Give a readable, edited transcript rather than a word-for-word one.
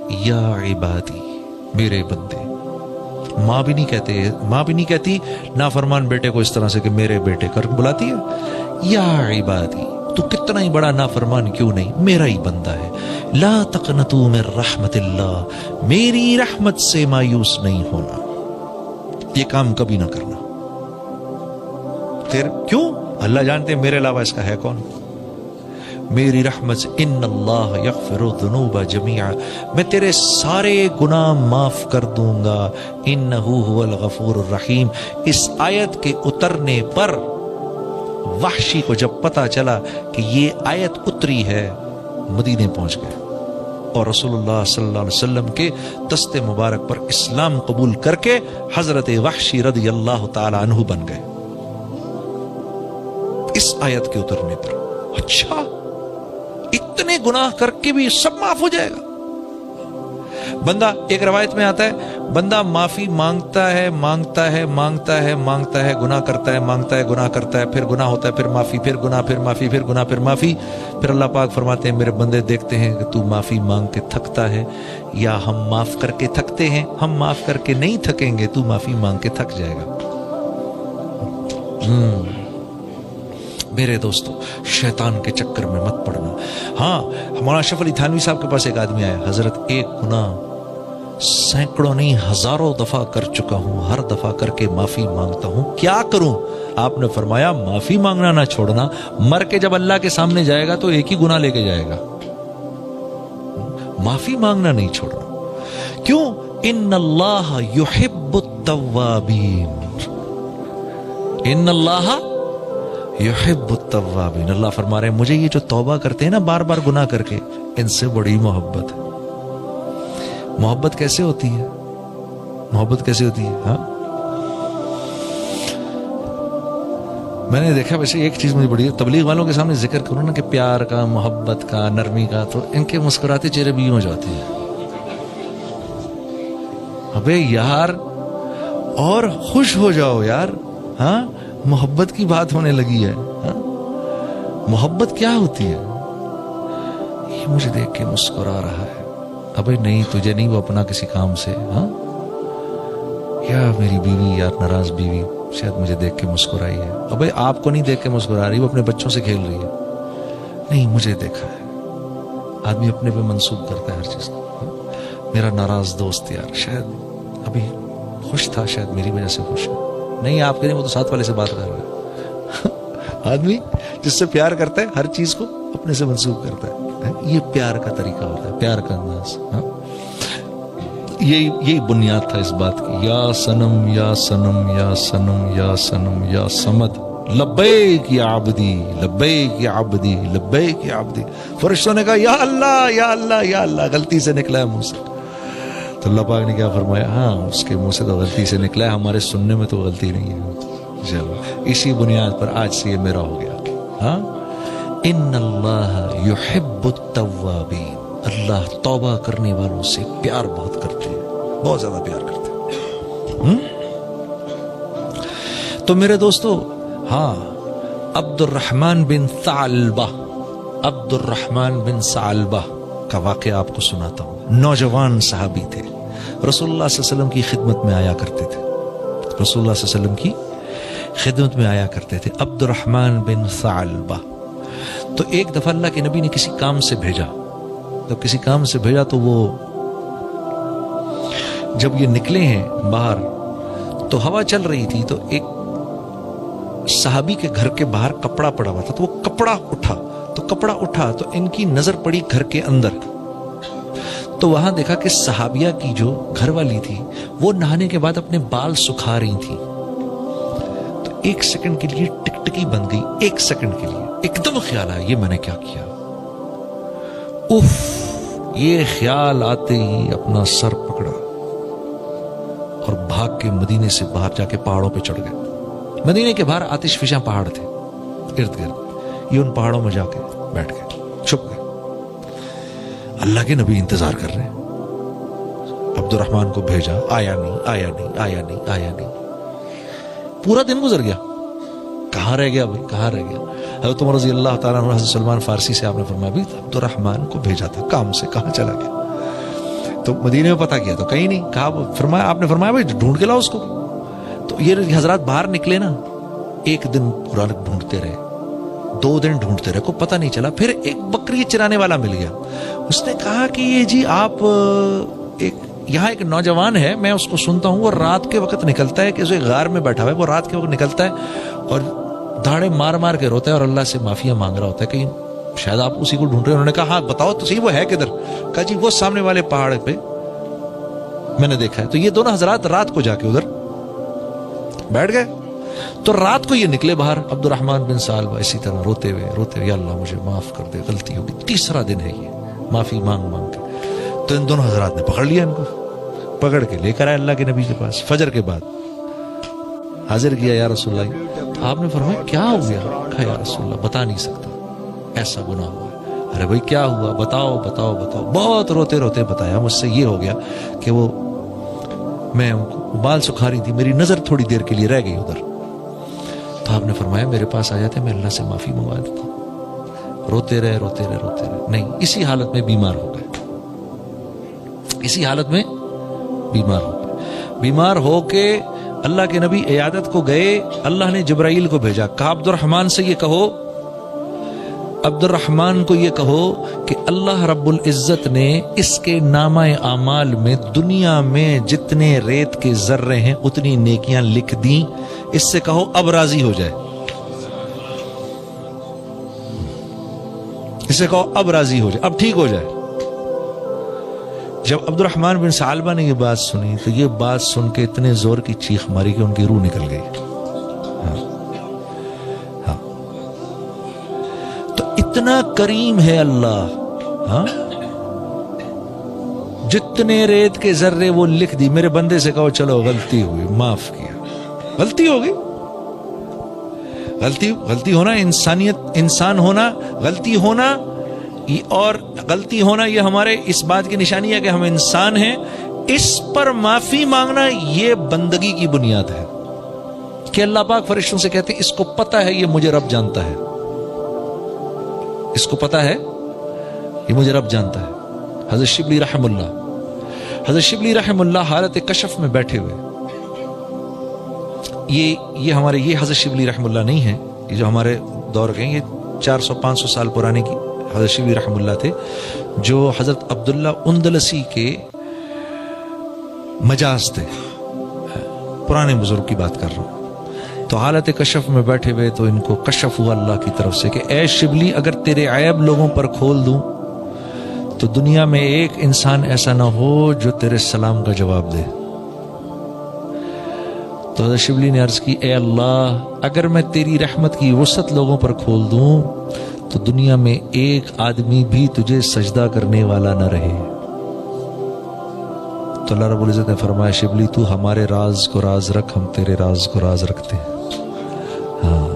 یا عبادی، میرے بندے. ماں بھی نہیں کہتی نافرمان بیٹے کو اس طرح سے کہ میرے بیٹے کر بلاتی ہے. یا عبادی، تو کتنا ہی بڑا نافرمان کیوں نہیں، میرا ہی بندہ ہے. لا تقنطوا من رحمت اللہ، میری رحمت سے مایوس نہیں ہونا، یہ کام کبھی نہ کرنا. پھر کیوں؟ اللہ جانتے ہیں میرے علاوہ اس کا ہے کون. میری رحمت سے ان اللہ یغفر الذنوب جميعا، میں تیرے سارے گناہ معاف کر دوں گا. انہ هو الغفور الرحیم. اس آیت کے اترنے پر وحشی کو جب پتا چلا کہ یہ آیت اتری ہے، مدینے پہنچ گئے اور رسول اللہ صلی اللہ علیہ وسلم کے دست مبارک پر اسلام قبول کر کے حضرت وحشی رضی اللہ تعالی عنہ بن گئے اس آیت کے اترنے پر. اچھا، اتنے گناہ کر کے بھی سب معاف ہو جائے گا؟ بندہ، ایک روایت میں آتا ہے، بندہ معافی مانگتا ہے، گناہ کرتا ہے، گناہ کرتا ہے، پھر گناہ ہوتا ہے، پھر معافی، پھر گناہ، پھر معافی، پھر گناہ، پھر معافی. پھر اللہ پاک فرماتے ہیں میرے بندے دیکھتے ہیں کہ تو معافی مانگ کے تھکتا ہے یا ہم معاف کر کے تھکتے ہیں. ہم معاف کر کے نہیں تھکیں گے، تو معافی مانگ کے تھک جائے گا. میرے دوستو، شیطان کے چکر میں مت پڑنا. ہاں، مولانا اشرف علی تھانوی صاحب کے پاس ایک آدمی آیا، حضرت ایک گناہ سینکڑوں نہیں ہزاروں دفعہ کر چکا ہوں، ہر دفعہ کر کے معافی مانگتا ہوں، کیا کروں؟ آپ نے فرمایا معافی مانگنا نہ چھوڑنا، مر کے جب اللہ کے سامنے جائے گا تو ایک ہی گناہ لے کے جائے گا. معافی مانگنا نہیں چھوڑنا. کیوں؟ ان اللہ یحب التوابین، ان اللہ یحب التوابین. اللہ فرما رہے ہیں مجھے یہ جو توبہ کرتے ہیں نا بار بار گناہ کر کے، ان سے بڑی محبت ہے. محبت کیسے ہوتی ہے؟ ہاں، میں نے دیکھا ویسے ایک چیز مجھے بڑی تبلیغ والوں کے سامنے ذکر کروں نا کہ پیار کا، محبت کا، نرمی کا، تو ان کے مسکراتے چہرے بھی ہو جاتے ہیں. ابے یار، اور خوش ہو جاؤ یار. ہاں، محبت کی بات ہونے لگی ہے. ہاں، محبت کیا ہوتی ہے؟ یہ مجھے دیکھ کے مسکرا رہا ہے. ابے نہیں، تجھے نہیں، وہ اپنا کسی کام سے. ہاں، یا میری بیوی، یا ناراض بیوی شاید مجھے دیکھ کے مسکرائی ہے. ابے آپ کو نہیں دیکھ کے مسکرا رہی، وہ اپنے بچوں سے کھیل رہی ہے. نہیں، مجھے دیکھا ہے. آدمی اپنے پہ منسوب کرتا ہے ہر چیز. میرا ناراض دوست یار شاید ابھی خوش تھا، شاید میری وجہ سے خوش ہے. نہیں، آپ کے نہیں، وہ تو ساتھ والے سے بات کر رہا ہے. آدمی جس سے پیار کرتا ہے ہر چیز کو اپنے سے منسوب کرتا ہے. یہ پیار کا طریقہ ہوتا ہے، پیار کا انداز. یہی بنیاد تھا اس بات کی. یا صنم یا صنم یا صنم یا صنم یا صمد، لبیک یا عبدی، لبیک یا عبدی، لبیک یا عبدی. فرشتوں نے کہا یا اللہ یا اللہ یا اللہ. غلطی سے نکلا ہے منہ سے. تو اللہ پاک نے کیا فرمایا؟ ہاں، اس کے منہ سے تو غلطی سے نکلا ہے، ہمارے سننے میں تو غلطی نہیں ہے. چلو، اسی بنیاد پر آج سے یہ میرا ہو گیا. ہاں، ان اللہ یحب التوابین. اللہ توبہ کرنے والوں سے پیار بہت کرتے ہیں، بہت زیادہ پیار کرتے ہیں. تو میرے دوستو، ہاں، عبد الرحمن بن ثعلبہ کا واقعہ آپ کو سناتا ہوں. نوجوان صحابی تھے، رسول اللہ صلی اللہ علیہ وسلم کی خدمت میں آیا کرتے تھے. عبد الرحمن بن ثعلبہ. تو ایک دفعہ اللہ کے نبی نے کسی کام سے بھیجا، تو وہ جب یہ نکلے ہیں باہر تو ہوا چل رہی تھی، تو ایک صحابی کے گھر کے باہر کپڑا پڑا ہوا تھا. تو وہ کپڑا اٹھا تو ان کی نظر پڑی گھر کے اندر. تو وہاں دیکھا کہ صحابیہ کی جو گھر والی تھی وہ نہانے کے بعد اپنے بال سکھا رہی تھی. تو ایک سیکنڈ کے لیے ٹکٹکی بن گئی. ایک سیکنڈ کے لیے ایک دم خیال آیا، یہ میں نے کیا کیا. یہ خیال آتے ہی اپنا سر پکڑا اور بھاگ کے مدینے سے باہر جا کے پہاڑوں پہ چڑھ گئے. مدینے کے باہر آتش فشاں پہاڑ تھے ارد گرد. یہ ان پہاڑوں میں جا کے بیٹھ گئے، چھپ گئے. اللہ کے نبی انتظار کر رہے ہیں. عبد الرحمن کو بھیجا، آیا نہیں. پورا دن گزر گیا. کہاں رہ گیا بھائی، کہاں رہ گیا؟ حضرت عمر رضی اللہ تعالیٰ عنہ، حضرت سلمان فارسی سے آپ نے فرمایا بھی عبد الرحمن کو بھیجا تھا کام سے، کہاں چلا گیا؟ تو مدینے میں پتہ کیا تو کہیں نہیں. کہا فرمایا آپ نے فرمایا بھائی ڈھونڈ کے لاؤ اس کو. تو یہ حضرات باہر نکلے نا, ایک دن پورا ڈھونڈتے رہے, 2 دن ڈھونڈتے رہے, کوئی پتہ نہیں چلا. پھر ایک بکری چرانے والا مل گیا. اس نے کہا کہ یہ جی آپ یہاں ایک نوجوان ہے, میں اس کو سنتا ہوں, وہ رات کے وقت نکلتا ہے, کہ اسے غار میں بیٹھا ہوا ہے, وہ رات کے وقت نکلتا ہے اور دھاڑے مار مار کے روتا ہے اور اللہ سے معافیاں مانگ رہا ہوتا ہے, کہ شاید آپ اسی کو ڈھونڈ رہے ہیں. انہوں نے کہا ہاں بتاؤ تو صحیح وہ ہے کدھر. کہا جی وہ سامنے والے پہاڑ پہ میں نے دیکھا ہے. تو یہ دونوں حضرات رات کو جا کے ادھر بیٹھ گئے. تو رات کو یہ نکلے باہر, عبد الرحمن بن سالبہ اسی طرح روتے ہوئے, یا اللہ مجھے معاف کر دے, غلطی ہوگی. تیسرا دن ہے یہ, معافی مانگ مانگ کے. تو ان دونوں حضرات نے پکڑ لیا, ان کو پکڑ کے لے کر آئے اللہ کے نبی کے پاس. فجر کے بعد حاضر کیا, یا رسول اللہ. آپ نے فرمایا کیا ہو گیا؟ کہا یا رسول اللہ بتا نہیں سکتا, ایسا گناہ ہوا ہے. ارے بھائی کیا ہوا, بتاؤ بتاؤ بتاؤ. بہت روتے روتے بتایا, مجھ سے یہ ہو گیا کہ وہ میں بال سکھا رہی تھی, میری نظر تھوڑی دیر کے لیے رہ گئی ادھر. تو آپ نے فرمایا میرے پاس آ جاتے, میں اللہ سے معافی منگوا دیتا. روتے رہے روتے رہے روتے رہے, نہیں اسی حالت میں بیمار ہو گئے, اسی حالت میں بیمار ہو گئے. بیمار ہو کے اللہ کے نبی عیادت کو گئے. اللہ نے جبرائیل کو بھیجا, کہا عبد الرحمن سے یہ کہو, عبد الرحمن کو یہ کہو کہ اللہ رب العزت نے اس کے نامہ اعمال میں دنیا میں جتنے ریت کے ذرے ہیں اتنی نیکیاں لکھ دیں. اس سے کہو اب راضی ہو جائے, اس سے کہو اب راضی ہو جائے, اب ٹھیک ہو جائے. جب عبد الرحمن بن ثعلبہ نے یہ بات سنی تو یہ بات سن کے اتنے زور کی چیخ ماری کہ ان کی روح نکل گئی. ہاں تو اتنا کریم ہے اللہ. ہاں جتنے ریت کے ذرے وہ لکھ دی. میرے بندے سے کہو چلو غلطی ہوئی, معاف کیا, غلطی ہو گئی. غلطی ہونا انسانیت, انسان ہونا, غلطی ہونا اور غلطی ہونا یہ ہمارے اس بات کی نشانی ہے کہ ہم انسان ہیں. اس پر معافی مانگنا یہ بندگی کی بنیاد ہے کہ اللہ پاک فرشتوں سے کہتے ہیں اس کو پتہ ہے یہ مجھے رب جانتا ہے, اس کو پتہ ہے یہ مجھے رب جانتا ہے. حضرت شبلی رحم اللہ حالت کشف میں بیٹھے ہوئے, یہ ہمارے یہ حضرت شبلی رحم اللہ نہیں ہے, یہ جو ہمارے دور کے ہیں, یہ 400-500 سال پرانے کی حضرت شبلی رحم اللہ تھے, جو حضرت عبداللہ اندلسی کے مجاز تھے. پرانے بزرگ کی بات کر رہا ہوں. تو حالت کشف میں بیٹھے ہوئے تو ان کو کشف ہوا اللہ کی طرف سے کہ اے شبلی اگر تیرے عیب لوگوں پر کھول دوں تو دنیا میں ایک انسان ایسا نہ ہو جو تیرے سلام کا جواب دے. تو حضرت شبلی نے عرض کی اے اللہ اگر میں تیری رحمت کی وسعت لوگوں پر کھول دوں تو دنیا میں ایک آدمی بھی تجھے سجدہ کرنے والا نہ رہے. تو اللہ رب العزت نے فرمایا شبلی تو ہمارے راز کو راز رکھ, ہم تیرے راز کو راز رکھتے ہیں. ہاں